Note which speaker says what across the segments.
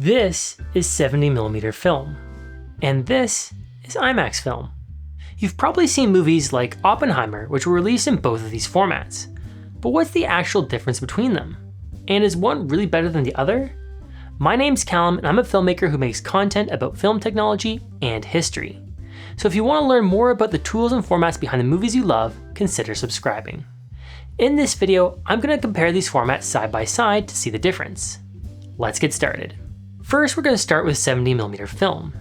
Speaker 1: This is 70mm film, and this is IMAX film. You've probably seen movies like Oppenheimer, which were released in both of these formats. But what's the actual difference between them? And is one really better than the other? My name's Callum, and I'm a filmmaker who makes content about film technology and history. So if you want to learn more about the tools and formats behind the movies you love, consider subscribing. In this video, I'm going to compare these formats side by side to see the difference. Let's get started. First, we're going to start with 70mm film.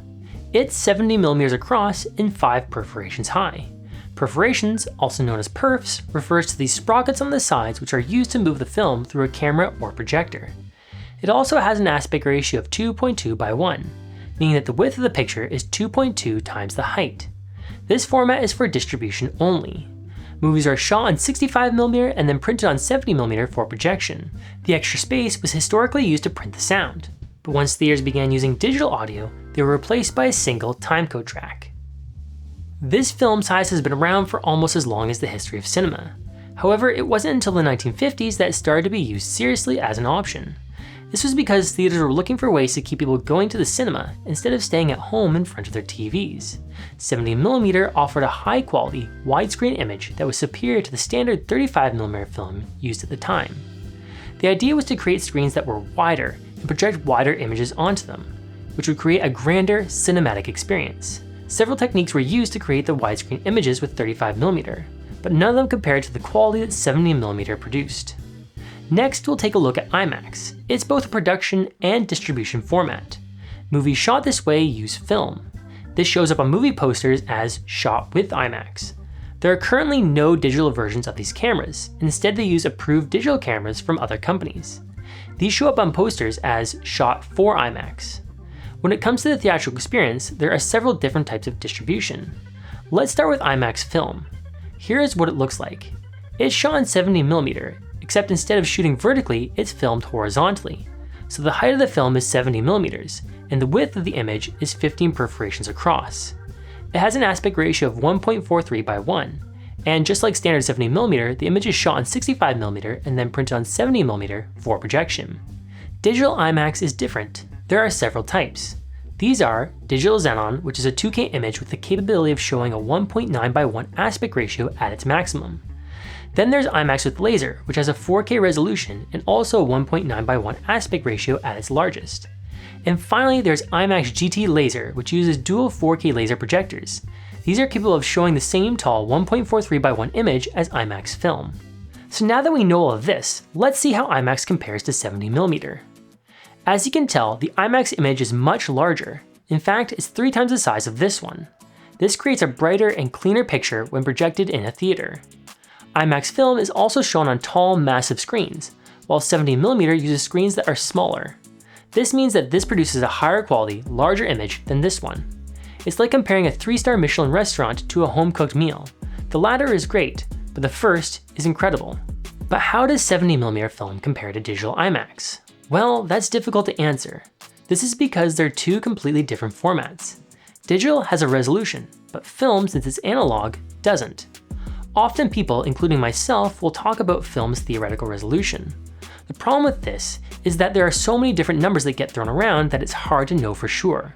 Speaker 1: It's 70mm across and 5 perforations high. Perforations, also known as perfs, refers to these sprockets on the sides which are used to move the film through a camera or projector. It also has an aspect ratio of 2.2 by 1, meaning that the width of the picture is 2.2 times the height. This format is for distribution only. Movies are shot on 65mm and then printed on 70mm for projection. The extra space was historically used to print the sound, but once theaters began using digital audio, they were replaced by a single timecode track. This film size has been around for almost as long as the history of cinema. However, it wasn't until the 1950s that it started to be used seriously as an option. This was because theaters were looking for ways to keep people going to the cinema instead of staying at home in front of their TVs. 70mm offered a high quality, widescreen image that was superior to the standard 35mm film used at the time. The idea was to create screens that were wider and project wider images onto them, which would create a grander cinematic experience. Several techniques were used to create the widescreen images with 35mm, but none of them compared to the quality that 70mm produced. Next, we'll take a look at IMAX. It's both a production and distribution format. Movies shot this way use film. This shows up on movie posters as shot with IMAX. There are currently no digital versions of these cameras. Instead, they use approved digital cameras from other companies. These show up on posters as shot for IMAX. When it comes to the theatrical experience, there are several different types of distribution. Let's start with IMAX film. Here is what it looks like. It's shot in 70mm, except instead of shooting vertically, it's filmed horizontally. So the height of the film is 70mm, and the width of the image is 15 perforations across. It has an aspect ratio of 1.43 by 1, and just like standard 70mm, the image is shot on 65mm and then printed on 70mm for projection. Digital IMAX is different. There are several types. These are Digital Xenon, which is a 2K image with the capability of showing a 1.9 by 1 aspect ratio at its maximum. Then there's IMAX with laser, which has a 4K resolution and also a 1.9 by 1 aspect ratio at its largest. And finally, there's IMAX GT Laser, which uses dual 4K laser projectors. These are capable of showing the same tall 1.43 by 1 image as IMAX film. So now that we know all of this, let's see how IMAX compares to 70mm. As you can tell, the IMAX image is much larger. In fact, it's 3 times the size of this one. This creates a brighter and cleaner picture when projected in a theater. IMAX film is also shown on tall, massive screens, while 70mm uses screens that are smaller. This means that this produces a higher quality, larger image than this one. It's like comparing a 3-star Michelin restaurant to a home-cooked meal. The latter is great, but the first is incredible. But how does 70mm film compare to digital IMAX? Well, that's difficult to answer. This is because they're 2 completely different formats. Digital has a resolution, but film, since it's analog, doesn't. Often people, including myself, will talk about film's theoretical resolution. The problem with this is that there are so many different numbers that get thrown around that it's hard to know for sure.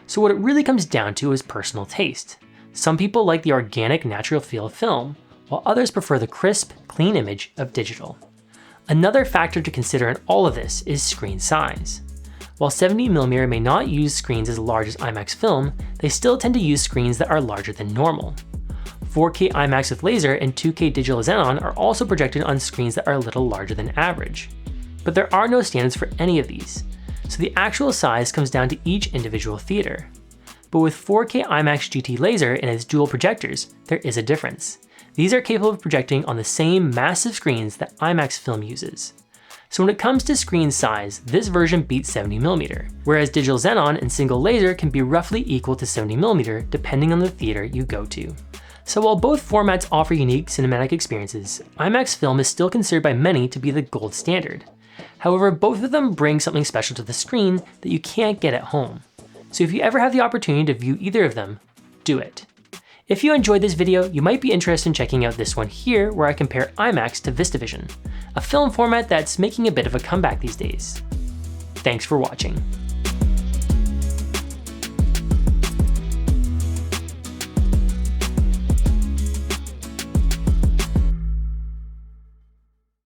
Speaker 1: So what it really comes down to is personal taste. Some people like the organic, natural feel of film, while others prefer the crisp, clean image of digital. Another factor to consider in all of this is screen size. While 70mm may not use screens as large as IMAX film, they still tend to use screens that are larger than normal. 4K IMAX with laser and 2K Digital Xenon are also projected on screens that are a little larger than average. But there are no standards for any of these, so the actual size comes down to each individual theater. But with 4K IMAX GT laser and its dual projectors, there is a difference. These are capable of projecting on the same massive screens that IMAX film uses. So when it comes to screen size, this version beats 70mm, whereas Digital Xenon and single laser can be roughly equal to 70mm depending on the theater you go to. So while both formats offer unique cinematic experiences, IMAX film is still considered by many to be the gold standard. However, both of them bring something special to the screen that you can't get at home. So if you ever have the opportunity to view either of them, do it. If you enjoyed this video, you might be interested in checking out this one here where I compare IMAX to VistaVision, a film format that's making a bit of a comeback these days. Thanks for watching.